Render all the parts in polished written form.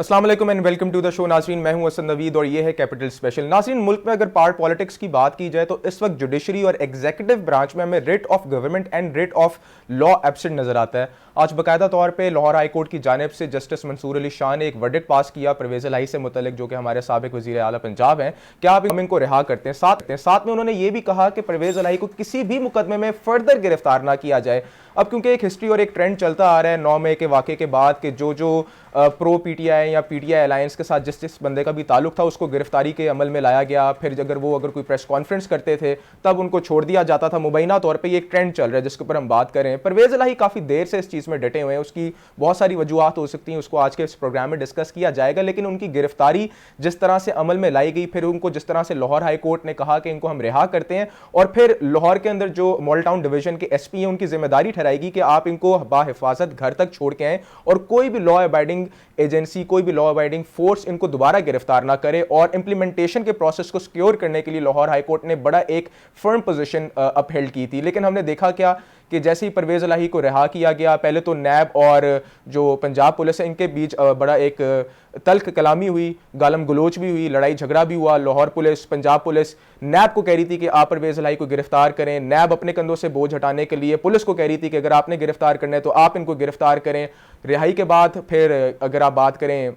अस्सलाम वालेकुम and welcome to the show. नाज़रीन, मैं हूं असद नवीद और ये है कैपिटल स्पेशल। नाज़रीन, मुल्क में अगर पार्ट पॉलिटिक्स की बात की जाए तो इस वक्त जुडिशरी और एग्जीक्यूटिव ब्रांच में हमें writ of government and writ of law absent नजर आता है। आज बाकायदा तौर पर लाहौर हाई कोर्ट की जानिब से जस्टिस मंसूर अली शाह ने एक वर्डिक्ट पास किया परवेज़ इलाही से मुतल्लिक, जो कि हमारे साबिक वज़ीर आला पंजाब हैं। क्या आप इनको रिहा करते हैं? साथ में उन्होंने ये भी कहा कि परवेज़ इलाही को किसी भी मुकदमे में फर्दर गिरफ्तार ना किया जाए। अब क्योंकि एक हिस्ट्री और एक ट्रेंड चलता आ रहा है 9 मई के वाक़े के बाद कि जो प्रो पीटीआई या पीटीआई अलायंस के साथ जिस बंदे का भी ताल्लुक था उसको गिरफ्तारी के अमल में लाया गया। फिर अगर कोई प्रेस कॉन्फ्रेंस करते थे तब उनको छोड़ दिया जाता था। मुबैना तौर पे ये एक ट्रेंड चल रहा है जिसके ऊपर हम बात करें। परवेज़ इलाही काफ़ी देर से इस चीज़ में डटे हुए हैं। उसकी बहुत सारी वजूहात हो सकती हैं, उसको आज के इस प्रोग्राम में डिस्कस किया जाएगा। लेकिन उनकी गिरफ्तारी जिस तरह से अमल में लाई गई, फिर उनको जिस तरह से लाहौर हाई कोर्ट ने कहा कि इनको हम रिहा करते हैं, और फिर लाहौर के अंदर जो मॉडल टाउन डिवीजन के एसपी हैं उनकी जिम्मेदारी ठहराएगी कि आप इनको बाहिफाजत घर तक छोड़ के आए और कोई भी लॉ अबाइडिंग एजेंसी, कोई भी लॉ अबाइडिंग फोर्स इनको दोबारा गिरफ्तार ना करे। और इंप्लीमेंटेशन के प्रोसेस को सिक्योर करने के लिए लाहौर हाई कोर्ट ने बड़ा एक फर्म पोजीशन अपहेल्ड की थी। लेकिन हमने देखा क्या कि जैसे ही परवेज़ इलाही को रिहा किया गया, पहले तो नैब और जो पंजाब पुलिस है इनके बीच बड़ा एक तल्ख कलामी हुई, गालम गलोच भी हुई, लड़ाई झगड़ा भी हुआ। लाहौर पुलिस, पंजाब पुलिस नैब को कह रही थी कि आप परवेज़ इलाही को गिरफ्तार करें। नैब अपने कंधों से बोझ हटाने के लिए पुलिस को कह रही थी कि अगर आपने गिरफ्तार करना है तो आप इनको गिरफ्तार करें। रिहाई के बाद फिर अगर आप बात करें,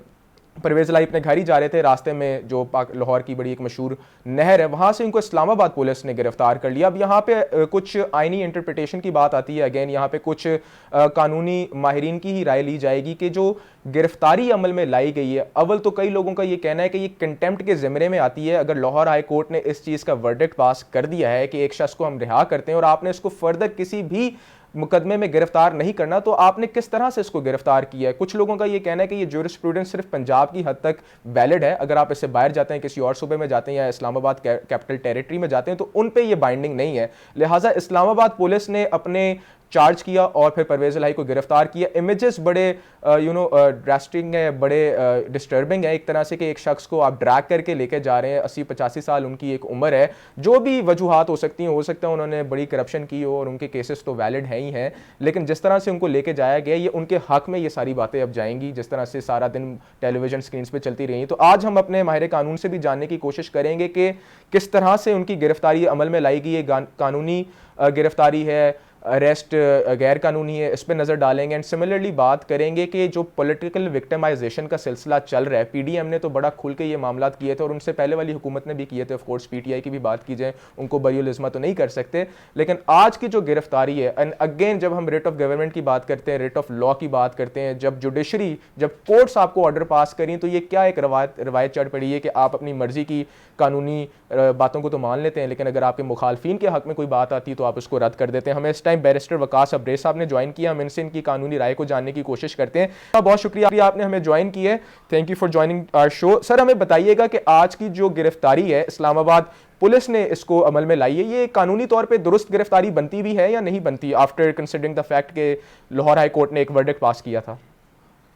परवेज़ इलाही अपने घर ही जा रहे थे, रास्ते में जो लाहौर की बड़ी एक मशहूर नहर है वहाँ से इनको इस्लामाबाद पुलिस ने गिरफ्तार कर लिया। अब यहाँ पे कुछ आइनी इंटरप्रिटेशन की बात आती है। अगेन यहाँ पे कुछ कानूनी माहिरीन की ही राय ली जाएगी कि जो गिरफ्तारी अमल में लाई गई है, अव्वल तो कई लोगों का ये कहना है कि ये कंटेम्प्ट के ज़िम्मे में आती है। अगर लाहौर हाई कोर्ट ने इस चीज़ का वर्डिक्ट पास कर दिया है कि एक शख्स को हम रिहा करते हैं और आपने इसको फर्दर किसी भी मुकदमे में गिरफ्तार नहीं करना, तो आपने किस तरह से इसको गिरफ्तार किया है। कुछ लोगों का ये कहना है कि ये ज्यूरिस्प्रूडेंस सिर्फ पंजाब की हद तक वैलिड है। अगर आप इससे बाहर जाते हैं, किसी और सूबे में जाते हैं या इस्लामाबाद कैपिटल टेरिटरी में जाते हैं, तो उन पे ये बाइंडिंग नहीं है। लिहाजा इस्लामाबाद पुलिस ने अपने चार्ज किया और फिर परवेज़ इलाही को गिरफ्तार किया। इमेजेस बड़े ड्रास्टिक है, बड़े डिस्टर्बिंग है एक तरह से कि एक शख्स को आप ड्रैग करके लेके जा रहे हैं। 80-85 साल उनकी एक उम्र है। जो भी वजूहात हो सकती हैं, हो सकता है उन्होंने बड़ी करप्शन की हो और उनके केसेस तो वैलिड हैं ही हैं, लेकिन जिस तरह से उनको लेके जाया गया ये उनके हक में ये सारी बातें अब जाएंगी जिस तरह से सारा दिन टेलीविजन स्क्रीन पर चलती रही। तो आज हम अपने माहिर कानून से भी जानने की कोशिश करेंगे कि किस तरह से उनकी गिरफ्तारी अमल में लाई गई। ये कानूनी गिरफ्तारी है, अरेस्ट गैर कानूनी है, इस पर नज़र डालेंगे। एंड सिमिलरली बात करेंगे कि जो पॉलिटिकल विक्टिमाइजेशन का सिलसिला चल रहा है, पीडीएम ने तो बड़ा खुल के ये मामला किए थे और उनसे पहले वाली हुकूमत ने भी किए थे। ऑफ कोर्स पीटीआई की भी बात की जाए, उनको बरीउल इज़्मा तो नहीं कर सकते, लेकिन आज की जो गिरफ्तारी है, एंड अगेन जब हम रिट ऑफ गवर्नमेंट की बात करते हैं, रिट ऑफ लॉ की बात करते हैं, जब जुडिशरी, जब कोर्ट्स आपको ऑर्डर पास करें, तो ये क्या एक रवायत चढ़ पड़ी है कि आप अपनी मर्जी की कानूनी बातों को तो मान लेते हैं, लेकिन अगर आपके मुखालफिन के हक में कोई बात आती है तो आप उसको रद्द कर देते हैं। हमें इस टाइम बैरिस्टर वकास अब्रेज साहब ने ज्वाइन किया। हम इनसे इनकी कानूनी राय को जानने की कोशिश करते हैं। बहुत शुक्रिया आपने हमें ज्वाइन किया है। Thank you for joining our show. Sir, हमें बताइएगा कि आज की जो गिरफ्तारी है, इस्लामाबाद पुलिस ने इसको अमल में लाई है, ये कानूनी तौर पे दुरुस्त गिरफ्तारी बनती भी है या नहीं बनती, आफ्टर कंसिडरिंग द फैक्ट कि लाहौर हाई कोर्ट ने एक वर्डिक्ट पास किया था?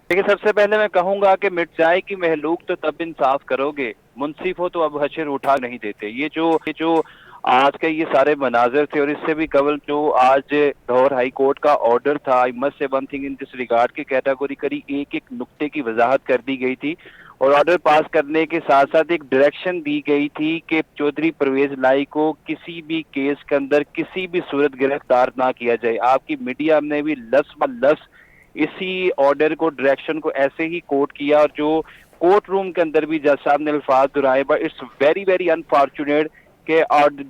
देखिए, सबसे पहले मैं कहूंगा कि मिट जाए कि महलूक तो तब इंसाफ करोगे, मुंसिफ हो तो अब हशर उठा नहीं देते। ये जो आज के ये सारे मनाजर थे और इससे भी कबल जो आज लाहौर हाई कोर्ट का ऑर्डर था, I must say one thing in this regard के कैटेगोरिकली एक एक नुक्ते की वजाहत कर दी गई थी और ऑर्डर पास करने के साथ साथ एक डायरेक्शन दी गई थी कि चौधरी परवेज इलाही को किसी भी केस के अंदर किसी भी सूरत गिरफ्तार ना किया जाए। आपकी मीडिया ने भी लफ्ज ब लफ्ज इसी ऑर्डर को, डायरेक्शन को ऐसे ही कोट किया और जो कोर्ट रूम के अंदर भी जज साहब ने अल्फाज दोहराए, but it's very very unfortunate कि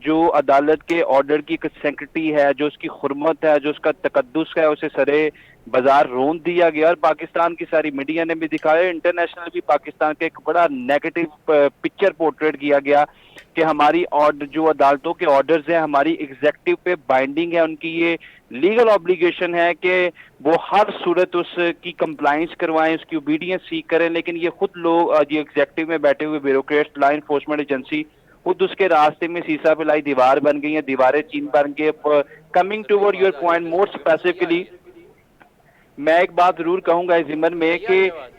जो अदालत के ऑर्डर की सेक्रेटरी है, जो उसकी हुर्मत है, जो उसका तकद्दुस है, उसे सरे बाजार रोन दिया गया और पाकिस्तान की सारी मीडिया ने भी दिखाया, इंटरनेशनल भी पाकिस्तान के एक बड़ा नेगेटिव पिक्चर पोर्ट्रेट किया गया कि हमारी ऑर्डर, जो अदालतों के ऑर्डर्स हैं, हमारी एग्जेक्टिव पे बाइंडिंग है, उनकी ये लीगल ऑब्लिगेशन है कि वो हर सूरत उसकी कंप्लाइंस करवाएं, उसकी ओबीडियंस सीख करें, लेकिन ये खुद लोग ये एग्जेक्टिव में बैठे हुए ब्यूरोक्रेट्स, लॉ इन्फोर्समेंट एजेंसी खुद उसके रास्ते में सीसा पिलाई दीवार बन गई है, दीवारें चीन बन गए। Coming toward your point more specifically, मैं एक बात जरूर कहूंगा इस जिम्मन में कि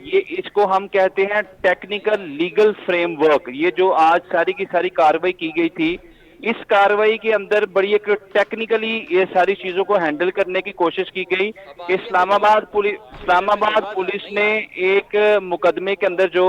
ये इसको हम कहते हैं टेक्निकल लीगल फ्रेमवर्क। ये जो आज सारी की सारी कार्रवाई की गई थी, इस कार्रवाई के अंदर बड़ी एक टेक्निकली ये सारी चीजों को हैंडल करने की कोशिश की गई। इस्लामाबाद पुलिस ने एक मुकदमे के अंदर जो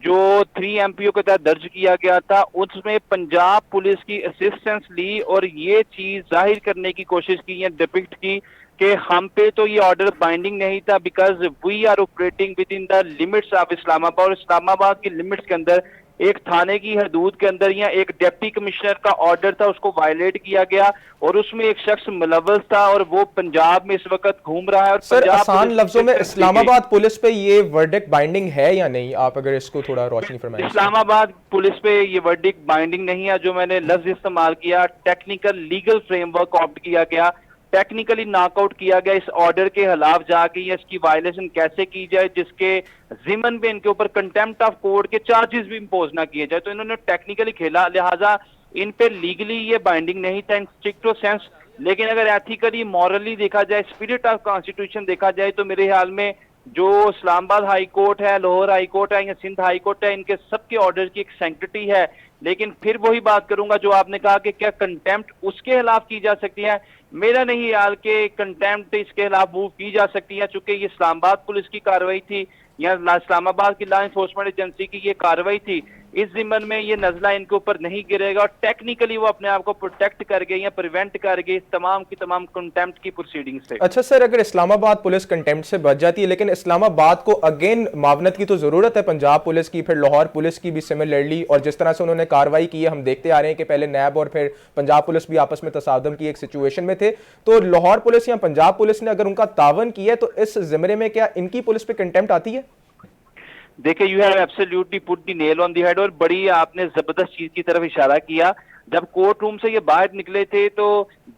जो 3 एमपीओ के तहत दर्ज किया गया था, उसमें पंजाब पुलिस की असिस्टेंस ली और ये चीज जाहिर करने की कोशिश की या डिपिक्ट की कि हम पे तो ये ऑर्डर बाइंडिंग नहीं था, because we are operating within the limits of Islamabad, और इस्लामाबाद की लिमिट्स के अंदर एक थाने की हदूद के अंदर या एक डिप्टी कमिश्नर का ऑर्डर था, उसको वायलेट किया गया और उसमें एक शख्स मुलव्वस था और वो पंजाब में इस वक्त घूम रहा है। और सर पंजाब आसान लफ्जों में इस्लामाबाद पुलिस पे ये वर्डिक्ट बाइंडिंग है या नहीं, आप अगर इसको थोड़ा रोशनी फरमाएं। इस्लामाबाद पुलिस पे ये वर्डिक्ट बाइंडिंग नहीं है। जो मैंने लफ्ज इस्तेमाल किया, टेक्निकल लीगल फ्रेमवर्क ऑप्ट किया गया, टेक्निकली नॉकआउट किया गया इस ऑर्डर के खिलाफ जाके, या इसकी वायलेशन कैसे की जाए जिसके जिमन पे इनके ऊपर कंटेम्प्ट ऑफ कोर्ट के चार्जेस भी इंपोज ना किए जाए। तो इन्होंने टेक्निकली खेला, लिहाजा इन पे लीगली ये बाइंडिंग नहीं था इन स्ट्रिक्टो सेंस। लेकिन अगर एथिकली मॉरली देखा जाए, स्पिरिट ऑफ कॉन्स्टिट्यूशन देखा जाए, तो मेरे ख्याल में जो इस्लामाबाद हाई कोर्ट है, लाहौर हाई कोर्ट है या सिंध हाई कोर्ट है, इनके सबके ऑर्डर की एक सैंक्टिटी है। लेकिन फिर वही बात करूंगा जो आपने कहा कि क्या कंटेम्प्ट उसके खिलाफ की जा सकती है। मेरा नहीं ख्याल कि कंटेम्प्ट इसके खिलाफ मूव की जा सकती है, चूंकि ये इस्लामाबाद पुलिस की कार्रवाई थी या इस्लामाबाद की लॉ इन्फोर्समेंट एजेंसी की ये कार्रवाई थी, इस जिम्मन में ये नजला इनके ऊपर नहीं गिरेगा और टेक्निकली वो अपने आप को प्रोटेक्ट कर गए या प्रिवेंट कर गए इस तमाम की तमाम कंटेम्प्ट की प्रोसीडिंग से। अच्छा सर, अगर इस्लामाबाद पुलिस कंटेम्प्ट से बच जाती है, लेकिन इस्लामाबाद को अगेन मावनत की तो जरूरत है पंजाब पुलिस की, फिर लाहौर पुलिस की भी सिमिलरली, और जिस तरह से उन्होंने कार्रवाई की है हम देखते आ रहे हैं कि पहले नैब और फिर पंजाब पुलिस भी आपस में तसादम की एक सिचुएशन में थे, तो लाहौर पुलिस या पंजाब पुलिस ने अगर उनका तावन किया है तो इस जिम्मे में क्या इनकी पुलिस पे कंटेम्प्ट आती है? देखिए, you have absolutely put the nail on the head, और बड़ी आपने जबरदस्त चीज की तरफ इशारा किया। जब कोर्ट रूम से ये बाहर निकले थे तो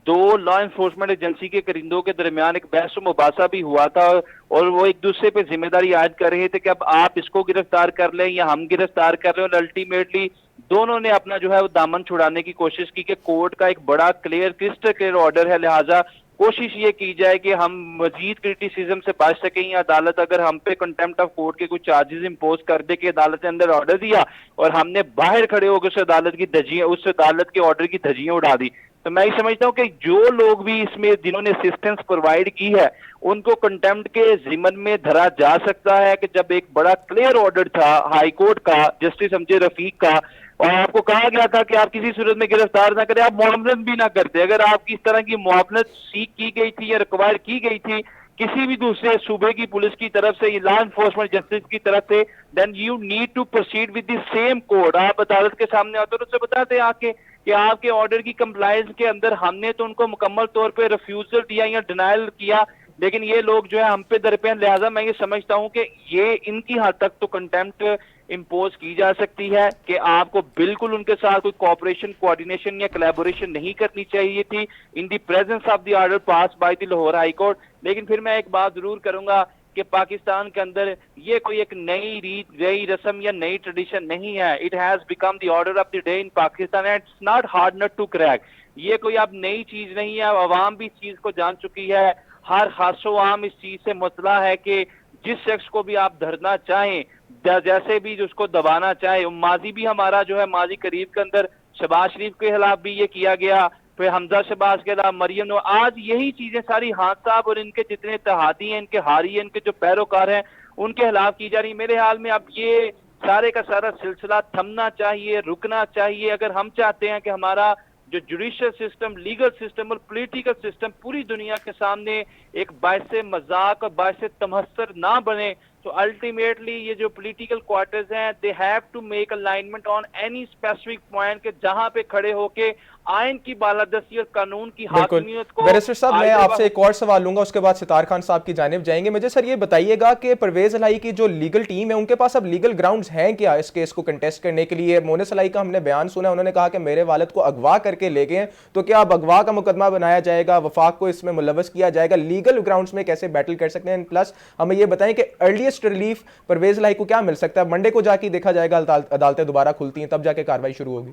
दो लॉ एनफोर्समेंट एजेंसी के करिंदों के दरमियान एक बहस मुबासा भी हुआ था और वो एक दूसरे पे जिम्मेदारी आयद कर रहे थे कि अब आप इसको गिरफ्तार कर लें या हम गिरफ्तार कर रहे हैं, और अल्टीमेटली दोनों ने अपना जो है वो दामन छुड़ाने की कोशिश की कि कोर्ट का एक बड़ा क्रिस्टल क्लियर ऑर्डर है, लिहाजा कोशिश ये की जाए कि हम मजीद क्रिटिसिज्म से बच सकें, या अदालत अगर हम पे कंटेम्प्ट ऑफ कोर्ट के कुछ चार्जेस इंपोज कर दे कि अदालत ने अंदर ऑर्डर दिया और हमने बाहर खड़े होकर उस अदालत की धज्जियां, उस अदालत के ऑर्डर की धज्जियां उड़ा दी। तो मैं ये समझता हूँ कि जो लोग भी इसमें जिन्होंने असिस्टेंस प्रोवाइड की है उनको कंटेम्प्ट के जिमन में धरा जा सकता है कि जब एक बड़ा क्लियर ऑर्डर था हाई कोर्ट का, जस्टिस अमजद रफीक का, और आपको कहा गया था कि आप किसी सूरत में गिरफ्तार ना करें, आप मुआवनत भी ना करते, अगर आपकी इस तरह की मुआवनत सीख की गई थी या रिक्वायर की गई थी किसी भी दूसरे सूबे की पुलिस की तरफ से, लॉ एनफोर्समेंट जस्टिस की तरफ से, then you need to proceed with the same code. आप अदालत के सामने आते और उससे बताते आके कि आपके ऑर्डर की कंप्लायंस के अंदर हमने तो उनको मुकम्मल तौर पे रिफ्यूजल दिया या डिनायल किया, लेकिन ये लोग जो है हम पे दरपेन, लिहाजा मैं ये समझता हूं कि ये इनकी हद तक तो कंटेम्प्ट इंपोज की जा सकती है कि आपको बिल्कुल उनके साथ कोई कोऑपरेशन, कोऑर्डिनेशन या कोलैबोरेशन नहीं करनी चाहिए थी in the presence of the order pass by the Lahore high court. लेकिन फिर मैं एक बात जरूर करूंगा कि पाकिस्तान के अंदर ये कोई एक नई रीत, नई रस्म या नई ट्रेडिशन नहीं है। It has become the order of the day in Pakistan and it's not hard nut to crack. ये कोई अब नई चीज नहीं है, अवाम भी इस चीज को जान चुकी है, हर खासो आम इस चीज से मुतला है कि जिस शख्स को भी आप धरना चाहें, जैसे भी उसको दबाना चाहे, माजी भी हमारा जो है माजी करीब के अंदर शहबाज शरीफ के खिलाफ भी ये किया गया, फिर हमजा शहबाज के खिलाफ मरियम नवाज, आज यही चीजें सारी खान साहब और इनके जितने इत्तेहादी हैं, इनके हारी हैं, इनके जो पैरोकार हैं, उनके खिलाफ की जा रही। मेरे हाल में अब ये सारे का सारा सिलसिला थमना चाहिए, रुकना चाहिए, अगर हम चाहते हैं कि हमारा जो जुडिशियल सिस्टम, लीगल सिस्टम और पॉलिटिकल सिस्टम पूरी दुनिया के सामने एक बायस मजाक और बायस तमस्सर ना बने, तो अल्टीमेटली ये जो पॉलिटिकल क्वार्टर्स हैं they have to make alignment on any specific point के जहां पे खड़े होके आइन की बालादस्ती और कानून की हाकिमियत को। बैरिस्टर साहब, मैं आपसे एक और सवाल लूंगा, उसके बाद सितार खान साहब की जानिब जाएंगे। मुझे सर ये बताइएगा कि परवेज इलाही की जो लीगल टीम है उनके पास अब लीगल ग्राउंड्स हैं क्या इस केस को कंटेस्ट करने के लिए? मोनिस इलाही का हमने बयान सुना, उन्होंने कहा कि मेरे वालिद को अगवा करके ले गए, तो क्या अब अगवा का मुकदमा बनाया जाएगा, वफाक को इसमें मुलव्वस किया जाएगा? लीगल ग्राउंड्स में कैसे बैटल कर सकते हैं? प्लस हमें ये बताएं कि अर्लीस्ट रिलीफ परवेज इलाही को क्या मिल सकता है? मंडे को जाके देखा जाएगा, अदालतें दोबारा खुलती हैं तब जाके कार्रवाई शुरू होगी।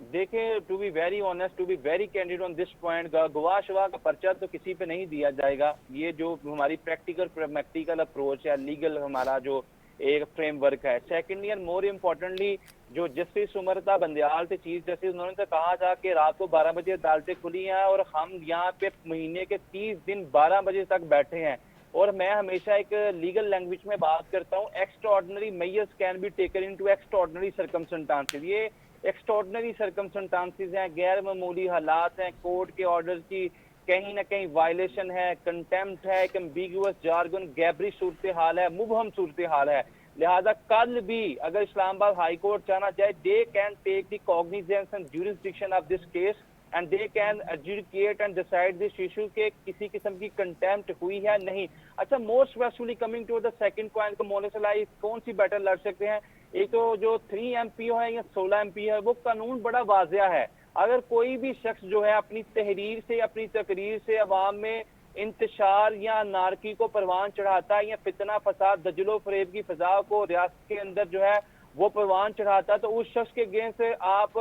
देखें, to be very honest, to be very candid on this point, गवाह शवा का पर्चा तो किसी पे नहीं दिया जाएगा। ये जो हमारी प्रैक्टिकल अप्रोच है, लीगल हमारा जो एक फ्रेमवर्क है। सेकेंडली एंड मोर इम्पोर्टेंटली, जो जस्टिस उमरता बंदयाल थे चीफ जस्टिस, उन्होंने तो कहा था कि रात को 12 बजे अदालतें खुली हैं और हम यहाँ पे महीने के 30 दिन 12 बजे तक बैठे हैं। और मैं हमेशा एक लीगल लैंग्वेज में बात करता हूँ, extraordinary measures can be taken into extraordinary circumstances. ये एक्स्ट्राऑर्डिनरी सर्कमस्टेंसेस हैं, गैर मामूली हालात हैं, कोर्ट के ऑर्डर की कहीं ना कहीं वायलेशन है, कंटेम्प्ट है, एक एम्बिगुअस जार्गन गैबरी सूरत हाल है, मुबहम सूरत हाल है। लिहाजा कल भी अगर इस्लामाबाद हाई कोर्ट चाहना चाहे, they can take the cognizance and jurisdiction of this case and they can adjudicate and decide this issue के किसी किस्म की कंटेम्प्ट हुई है नहीं। अच्छा, more specially coming to the second point, मोनेसलाई कौन सी बैटल लड़ सकते हैं? एक तो जो 3 MPO है या 16 MP है, वो कानून बड़ा वाजिया है। अगर कोई भी शख्स जो है अपनी तहरीर से, अपनी तकरीर से अवाम में इंतशार या नारकी को परवान चढ़ाता है या फितना फसाद दजलो फरेब की फजा को रियासत के अंदर जो है वो परवान चढ़ाता है, तो उस शख्स के अगेंस्ट आप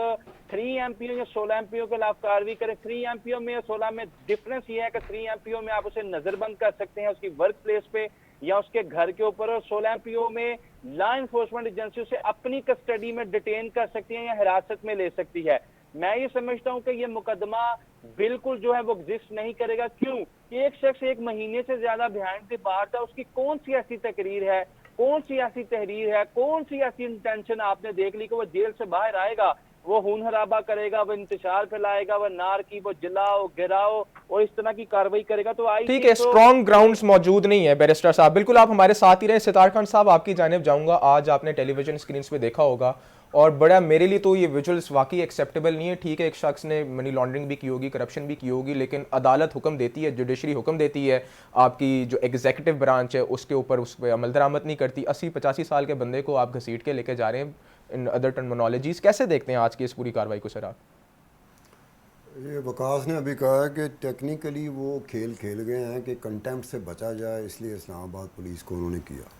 3 MPO या 16 MPO के खिलाफ कार्रवाई करें। 3 MPO में या 16 में डिफरेंस ये है कि 3 MPO में आप उसे नजरबंद कर सकते हैं उसकी वर्क प्लेस पे या उसके घर के ऊपर, और 16 MPO में लॉ इन्फोर्समेंट एजेंसी उसे अपनी कस्टडी में डिटेन कर सकती है या हिरासत में ले सकती है। मैं ये समझता हूं कि ये मुकदमा बिल्कुल जो है वो एग्जिस्ट नहीं करेगा। क्यों? कि एक शख्स 1 महीने से ज्यादा बिहाइंड द बार था, उसकी कौन सी ऐसी तकरीर है, कौन सी ऐसी तहरीर है, कौन सी ऐसी इंटेंशन आपने देख ली कि वो जेल से बाहर आएगा, वो खून खराबा करेगा, वो इंतशार फैलाएगा, वो नार की वो जलाओ गिराओ और इस तरह की कार्रवाई करेगा। तो आई ठीक है, स्ट्रॉन्ग ग्राउंड्स मौजूद नहीं है बैरिस्टर साहब। बिल्कुल आप हमारे साथ ही रहे। सितार खान साहब, आपकी जानिब जाऊंगा। आज आपने टेलीविजन स्क्रीन पे देखा होगा और बड़ा, मेरे लिए तो ये विजुअल्स वाकई एक्सेप्टेबल नहीं है। ठीक है, एक शख्स ने मनी लॉन्ड्रिंग भी की होगी, करप्शन भी की होगी, लेकिन अदालत हुक्म देती है, जुडिशरी हुक्म देती है, आपकी जो एग्जीक्यूटिव ब्रांच है उसके ऊपर उस पर अमल दरामद नहीं करती। 80-85 साल के बंदे को आप घसीट के लेके जा रहे हैं इन अदर टर्मिनोलॉजीज। कैसे देखते हैं आज की इस पूरी कार्रवाई को सर आप? ये वकास ने अभी कहा है कि टेक्निकली वो खेल खेल गए हैं कि कंटेम्प्ट से बचा जाए, इसलिए इस्लामाबाद पुलिस को उन्होंने किया।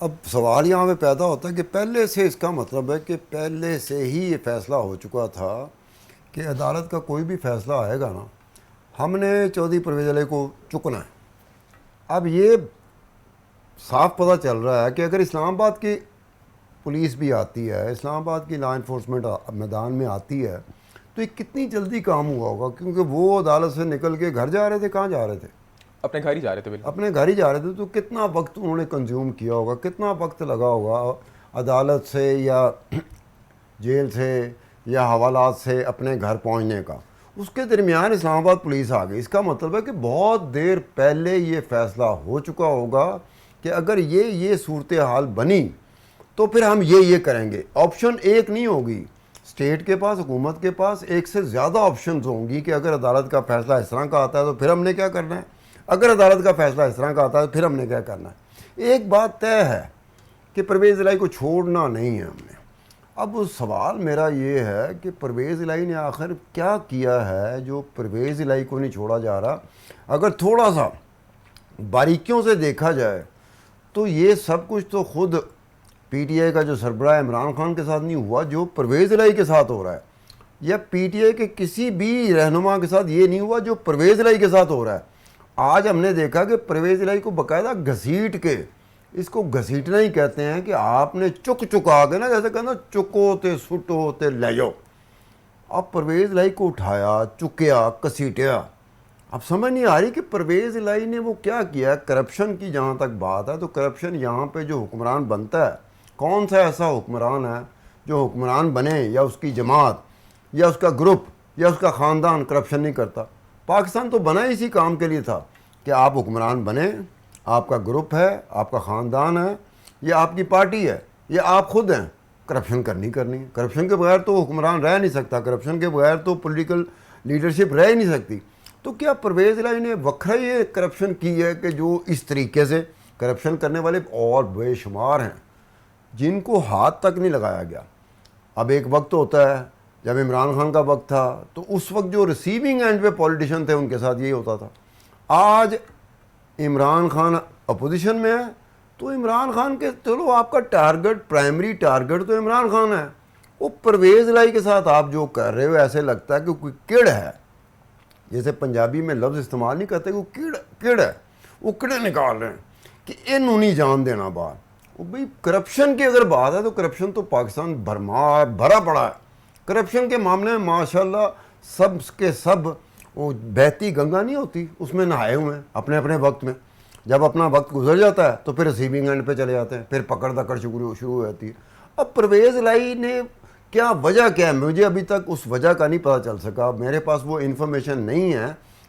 अब सवाल यहाँ पे पैदा होता है कि पहले से, इसका मतलब है कि पहले से ही ये फैसला हो चुका था कि अदालत का कोई भी फैसला आएगा ना, हमने चौधरी परवेज़ अली को चुकना है। अब ये साफ पता चल रहा है कि अगर इस्लामाबाद की पुलिस भी आती है, इस्लामाबाद की लॉ इन्फोर्समेंट मैदान में आती है, तो ये कितनी जल्दी काम हुआ होगा, क्योंकि वो अदालत से निकल के घर जा रहे थे। कहाँ जा रहे थे? अपने घर ही जा रहे थे। बिल्कुल अपने घर ही जा रहे थे। तो कितना वक्त उन्होंने कंज्यूम किया होगा, कितना वक्त लगा होगा अदालत से या जेल से या हवालात से अपने घर पहुंचने का। उसके दरमियान इस्लामाबाद पुलिस आ गई। इसका मतलब है कि बहुत देर पहले ये फैसला हो चुका होगा कि अगर ये सूरत हाल बनी तो फिर हम ये करेंगे। ऑप्शन एक नहीं होगी, स्टेट के पास, हुकूमत के पास एक से ज़्यादा ऑप्शन होंगी कि अगर अदालत का फैसला इस तरह का आता है तो फिर हमने क्या करना है, अगर अदालत का फैसला इस तरह का आता है तो फिर हमने क्या करना है। एक बात तय है कि परवेज़ इलाही को छोड़ना नहीं है हमने। अब सवाल मेरा ये है कि परवेज़ इलाही ने आखिर क्या किया है जो परवेज़ इलाही को नहीं छोड़ा जा रहा। अगर थोड़ा सा बारीकियों से देखा जाए तो ये सब कुछ तो खुद पीटीआई का जो सरबराह इमरान खान के साथ नहीं हुआ, जो परवेज़ इलाही के साथ हो रहा है, या पीटीआई के किसी भी रहनुमा के साथ ये नहीं हुआ जो परवेज़ इलाही के साथ हो रहा है। आज हमने देखा कि परवेज़ इलाही को बाकायदा घसीट के, इसको घसीटना ही कहते हैं कि आपने चुका के ना, जैसे कहना चुको ते सुटो ते ले जाओ। अब परवेज़ इलाही को उठाया, चुकया, घसीटिया। अब समझ नहीं आ रही कि परवेज़ इलाही ने वो क्या किया। करप्शन की जहाँ तक बात है तो करप्शन यहाँ पे जो हुक्मरान बनता है, कौन सा ऐसा हुक्मरान है जो हुक्मरान बने या उसकी जमात या उसका ग्रुप या उसका ख़ानदान करप्शन नहीं करता। पाकिस्तान तो बना इसी काम के लिए था कि आप हुक्मरान बने, आपका ग्रुप है, आपका ख़ानदान है, या आपकी पार्टी है, या आप खुद हैं, करप्शन करनी है। करप्शन के बगैर तो हुक्मरान रह नहीं सकता, करप्शन के बगैर तो पॉलिटिकल लीडरशिप रह ही नहीं सकती। तो क्या परवेज़ इलाही ने वक्रा ये करप्शन की है कि जो इस तरीके से करप्शन करने वाले और बेशुमार हैं जिनको हाथ तक नहीं लगाया गया। अब एक वक्त होता है जब इमरान खान का वक्त था तो उस वक्त जो रिसीविंग एंड पे पॉलिटिशियन थे उनके साथ यही होता था। आज इमरान खान अपोजिशन में है तो इमरान खान के, चलो आपका टारगेट, प्राइमरी टारगेट तो इमरान खान है, वो परवेज़ इलाही के साथ आप जो कर रहे हो ऐसे लगता है कि कोई किड़ है। जैसे पंजाबी में लफ्ज़ इस्तेमाल नहीं करते, वो किड़ है, वो किड़े निकाल रहे हैं कि इन्हों नहीं जान देना बाहर। वो भाई करप्शन की अगर बात है तो करप्शन तो पाकिस्तान भरा पड़ा है। करप्शन के मामले में माशाल्लाह सब के सब, वो बहती गंगा नहीं होती उसमें नहाए हुए हैं अपने अपने वक्त में। जब अपना वक्त गुजर जाता है तो फिर रिसीविंग एंड पे चले जाते हैं, फिर पकड़ दकड़ शुरू हो जाती है। अब परवेज़ इलाही ने क्या वजह क्या है, मुझे अभी तक उस वजह का नहीं पता चल सका। मेरे पास वो इन्फॉर्मेशन नहीं है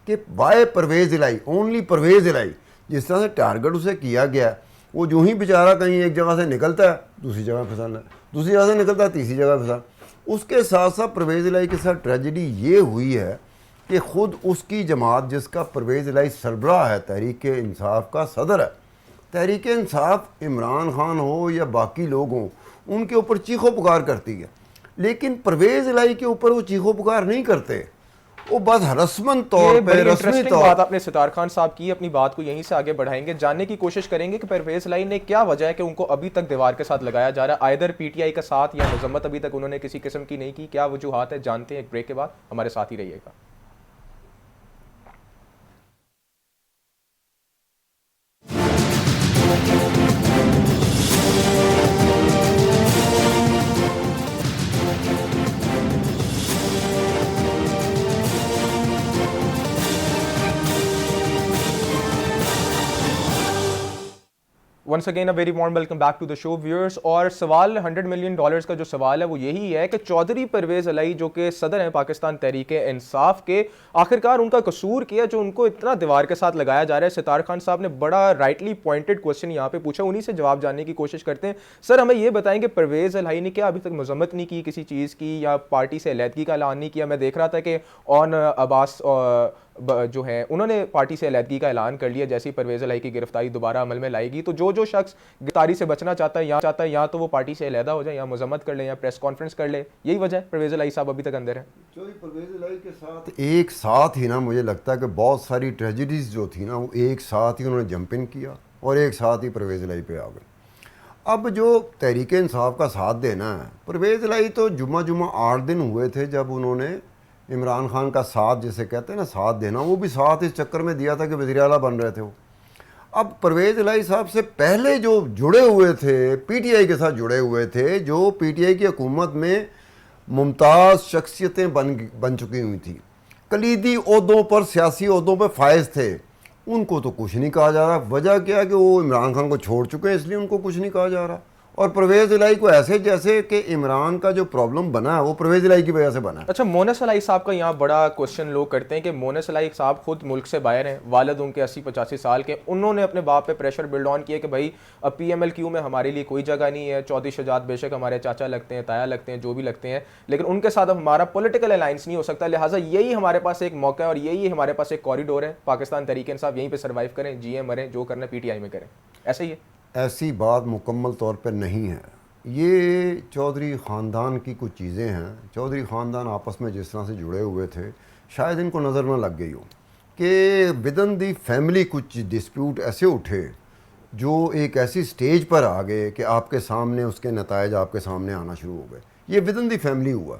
कि वाई परवेज़ इलाही, ओनली परवेज़ इलाही, जिस तरह से टारगेट उसे किया गया, वो जो ही बेचारा कहीं एक जगह से निकलता है दूसरी जगह फंसाना, दूसरी जगह से निकलता है तीसरी जगह फंसा। उसके साथ साथ परवेज़ इलाही के साथ ट्रेजिडी ये हुई है कि ख़ुद उसकी जमात, जिसका परवेज़ इलाही सरबराह है, तहरीक इंसाफ का सदर है, तहरीक इंसाफ इमरान खान हो या बाकी लोग हों, उनके ऊपर चीखो पुकार करती है, लेकिन परवेज़ इलाही के ऊपर वो चीखो पुकार नहीं करते। वो बस रस्मन तौर पे, रस्मी तौर बात आपने सितार खान साहब की, अपनी बात को यहीं से आगे बढ़ाएंगे, जानने की कोशिश करेंगे कि परवेज़ इलाही ने क्या वजह है कि उनको अभी तक दीवार के साथ लगाया जा रहा है, आइदर पीटीआई का साथ या मजम्मत अभी तक उन्होंने किसी किस्म की नहीं की। क्या वजूहात है, जानते हैं एक ब्रेक के बाद, हमारे साथ ही रहिएगा। Once again a very warm welcome back to the show viewers. और सवाल $100 मिलियन का जो सवाल है वो यही है कि चौधरी परवेज़ इलाही जो कि सदर हैं पाकिस्तान तहरीक इंसाफ के, आखिरकार उनका कसूर किया जो उनको इतना दीवार के साथ लगाया जा रहा है। सितार खान साहब ने बड़ा राइटली पॉइंटेड क्वेश्चन यहाँ पे पूछा, उन्हीं से जवाब जानने की कोशिश करते हैं। सर हमें ये बताएंगे परवेज़ इलाही ने क्या अभी तक मजम्मत नहीं की किसी चीज़ की, या पार्टी से अलहदगी का ऐलान नहीं किया? मैं देख रहा था कि ऑन अब्बास जो है उन्होंने पार्टी से अलहदगी का ऐलान कर लिया जैसे ही परवेज़ इलाही की गिरफ्तारी दोबारा अमल में लाएगी। तो जो शख्स गिरफ्तारी से बचना चाहता है या तो वो पार्टी से अलहदा हो जाए, या मजम्मत कर ले, या प्रेस कॉन्फ्रेंस कर ले। यही वजह है परवेज़ इलाही साहब अभी तक अंदर है। परवेज़ इलाही के साथ एक साथ ही ना, मुझे लगता है कि बहुत सारी ट्रेजिडीज जो थी ना, वो एक साथ ही उन्होंने जंप इन किया और एक साथ ही परवेज़ इलाही पे आ गए। अब जो तहरीक इंसाफ का साथ देना है, परवेज़ इलाही तो जुम्मा 8 दिन हुए थे जब उन्होंने इमरान खान का साथ, जिसे कहते हैं ना साथ देना, वो भी साथ इस चक्कर में दिया था कि वज़ीर आला बन रहे थे वो। अब परवेज़ इलाही साहब से पहले जो जुड़े हुए थे, पीटीआई के साथ जुड़े हुए थे, जो पीटीआई की हुकूमत में मुमताज़ शख्सियतें बन चुकी हुई थी, कलीदी ओहदों पर, सियासी ओहदों पर फायज थे, उनको तो कुछ नहीं कहा जा रहा। वजह क्या है कि वो इमरान खान को छोड़ चुके हैं, इसलिए उनको कुछ नहीं कहा जा रहा। और परवेज़ इलाही को ऐसे जैसे कि इमरान का जो प्रॉब्लम बना है वो परवेज़ इलाही की वजह से बना है। अच्छा, मोनस इलाही साहब का यहाँ बड़ा क्वेश्चन लोग करते हैं कि मोनस इलाही साहब खुद मुल्क से बाहर हैं, वालिद उनके 80-85 साल के, उन्होंने अपने बाप पे प्रेशर बिल्ड ऑन किया कि भाई अब PMLQ में हमारे लिए कोई जगह नहीं है। चौधरी शजात बेशक हमारे चाचा लगते हैं, ताया लगते हैं, जो भी लगते हैं, लेकिन उनके साथ अब हमारा पॉलिटिकल अलायंस नहीं हो सकता, लिहाजा यही हमारे पास एक मौका है और यही हमारे पास एक कॉरिडोर है, पाकिस्तान तहरीक इंसाफ यहीं पर सर्वाइव करें, जिए मरें, जो करना PTI में करें। ऐसा ही है? ऐसी बात मुकम्मल तौर पर नहीं है। ये चौधरी ख़ानदान की कुछ चीज़ें हैं। चौधरी ख़ानदान आपस में जिस तरह से जुड़े हुए थे, शायद इनको नज़र न लग गई हो कि विदन दी फैमिली कुछ डिस्प्यूट ऐसे उठे जो एक ऐसी स्टेज पर आ गए कि आपके सामने उसके नतायज आपके सामने आना शुरू हो गए। ये विदन दी फैमिली हुआ।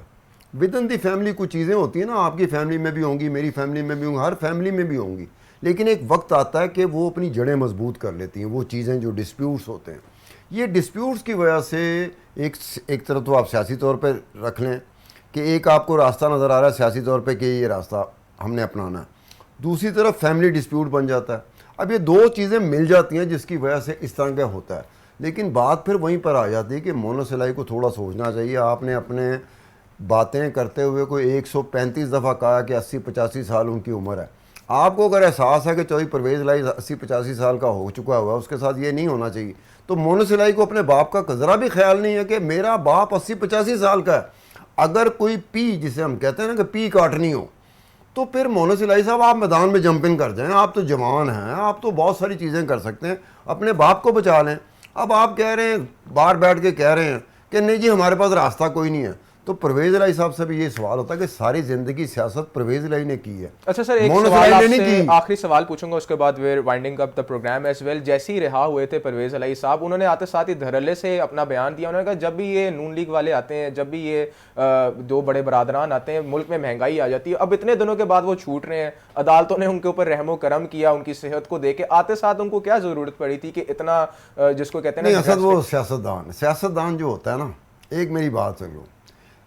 विदन दी फैमिली कुछ चीज़ें होती हैं ना, आपकी फैमिली में भी होंगी, मेरी फैमिली में भी होंगी, हर फैमिली में भी होंगी, लेकिन एक वक्त आता है कि वो अपनी जड़ें मजबूत कर लेती हैं। वो चीज़ें जो डिस्प्यूट्स होते हैं, ये डिस्प्यूट्स की वजह से एक तरफ तो आप सियासी तौर पे रख लें कि एक आपको रास्ता नज़र आ रहा है सियासी तौर पे कि ये रास्ता हमने अपनाना है, दूसरी तरफ फैमिली डिस्प्यूट बन जाता है। अब ये दो चीज़ें मिल जाती हैं जिसकी वजह से इस तरह का होता है। लेकिन बात फिर वहीं पर आ जाती है कि मोनस इलाही को थोड़ा सोचना चाहिए। आपने अपने बातें करते हुए कोई 135 दफ़ा कहा कि 80-85 साल उनकी उम्र है। आपको अगर एहसास है कि चौधरी परवेज़ इलाही 80-85 साल का हो चुका हुआ है, उसके साथ ये नहीं होना चाहिए। तो मोनस इलाही को अपने बाप का ज़रा भी ख्याल नहीं है कि मेरा बाप 80-85 साल का है। अगर कोई पी, जिसे हम कहते हैं ना कि पी काटनी हो, तो फिर मोनस इलाही साहब आप मैदान में जंप इन कर जाएं। आप तो जवान हैं, आप तो बहुत सारी चीज़ें कर सकते हैं, अपने बाप को बचा लें। अब आप कह रहे हैं, बाहर बैठ के कह रहे हैं कि नहीं जी हमारे पास रास्ता कोई नहीं है, तो परवेज इलाही साहब से भी ये सवाल होता है कि सारी जिंदगी सियासत परवेज इलाही ने की है। अच्छा सर, एक मोहन सवाल इलाही ने आपसे की। आखिरी सवाल पूछूंगा, उसके बाद we're winding up the programme as well. जैसे ही रिहा हुए थे परवेज इलाही साहब, उन्होंने आते साथ ही धड़ल्ले से अपना बयान दिया। उन्होंने कहा जब भी ये नून लीग वाले आते हैं, जब भी ये दो बड़े बरादरान आते हैं, मुल्क में महंगाई आ जाती है। अब इतने दिनों के बाद वो छूट रहे हैं, अदालतों ने उनके ऊपर रहमो करम किया, उनकी सेहत को देके आते साथ उनको क्या जरूरत पड़ी थी कि इतना जिसको कहते हैं नहीं, ना असद वो सियासतदान जो होता है ना, एक मेरी बात सुन लो,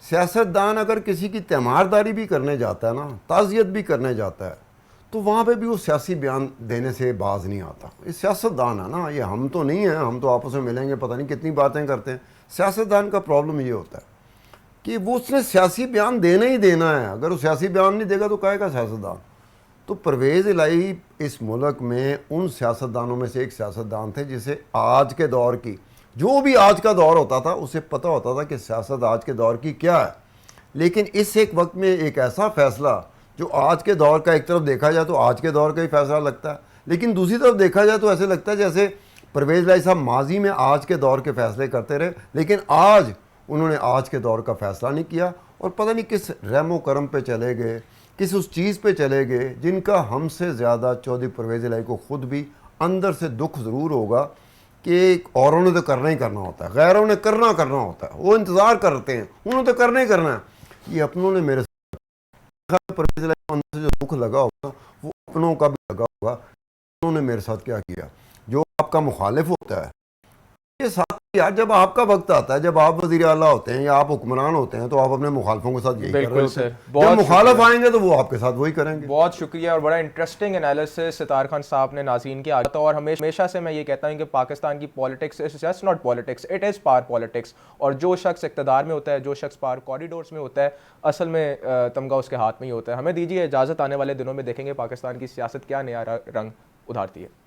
सियासतदान अगर किसी की तीमारदारी भी करने जाता है ना, ताज़ियत भी करने जाता है, तो वहाँ पे भी वो सियासी बयान देने से बाज नहीं आता। ये सियासतदान है ना, ये हम तो नहीं हैं, हम तो आपस में मिलेंगे पता नहीं कितनी बातें करते हैं। सियासतदान का प्रॉब्लम ये होता है कि वो उसने सियासी बयान देना ही देना है, अगर वो सियासी बयान नहीं देगा तो कहेगा सियासतदान। तो परवेज़ इलाही इस मुल्क में उन सियासतदानों में से एक सियासतदान थे जिसे आज के दौर की, जो भी आज का दौर होता था उसे पता होता था कि सियासत आज के दौर की क्या है। लेकिन इस एक वक्त में एक ऐसा फैसला जो आज के दौर का, एक तरफ देखा जाए तो आज के दौर का ही फैसला लगता है, लेकिन दूसरी तरफ देखा जाए तो ऐसे लगता है जैसे परवेज़ इलाही साहब माजी में आज के दौर के फैसले करते रहे, लेकिन आज उन्होंने आज के दौर का फैसला नहीं किया। और पता नहीं किस रहमो करम पे चले गए, किस उस चीज़ पे चले गए जिनका हमसे ज़्यादा चौधरी परवेज़ इलाही को ख़ुद भी अंदर से दुख ज़रूर होगा कि औरों ने तो करना ही करना होता है, गैरों ने करना होता है, वो इंतज़ार करते हैं, उन्होंने तो करना ही करना है। ये अपनों ने मेरे परवेज़ इलाही को अंदर से जो दुख लगा होगा वो अपनों का भी लगा होगा, उन्होंने मेरे साथ क्या किया। जो आपका मुखालिफ होता है ये साथ, यार जब आपका वक्त आता है, जब आप वज़ीर आला होते हैं या आप हुक्मरान होते हैं, तो आप अपने मुखालफों के साथ यही कर रहे होते हैं। जब मुखालिफ आएंगे तो वो आपके साथ वही करेंगे। बहुत शुक्रिया और बड़ा इंटरेस्टिंग एनालिसिस सितार खान साहब ने नाज़रीन के आगे। और हमेशा से मैं ये कहता हूँ कि पाकिस्तान की politics is just not politics, it is power politics. और जो शख्स इक़्तिदार में होता है, जो शख्स पावर कॉरिडोर्स में होता है, असल में तमगा उसके हाथ में ही होता है। हमें दीजिए इजाज़त, आने वाले दिनों में देखेंगे पाकिस्तान की सियासत क्या नया रंग उधारती है।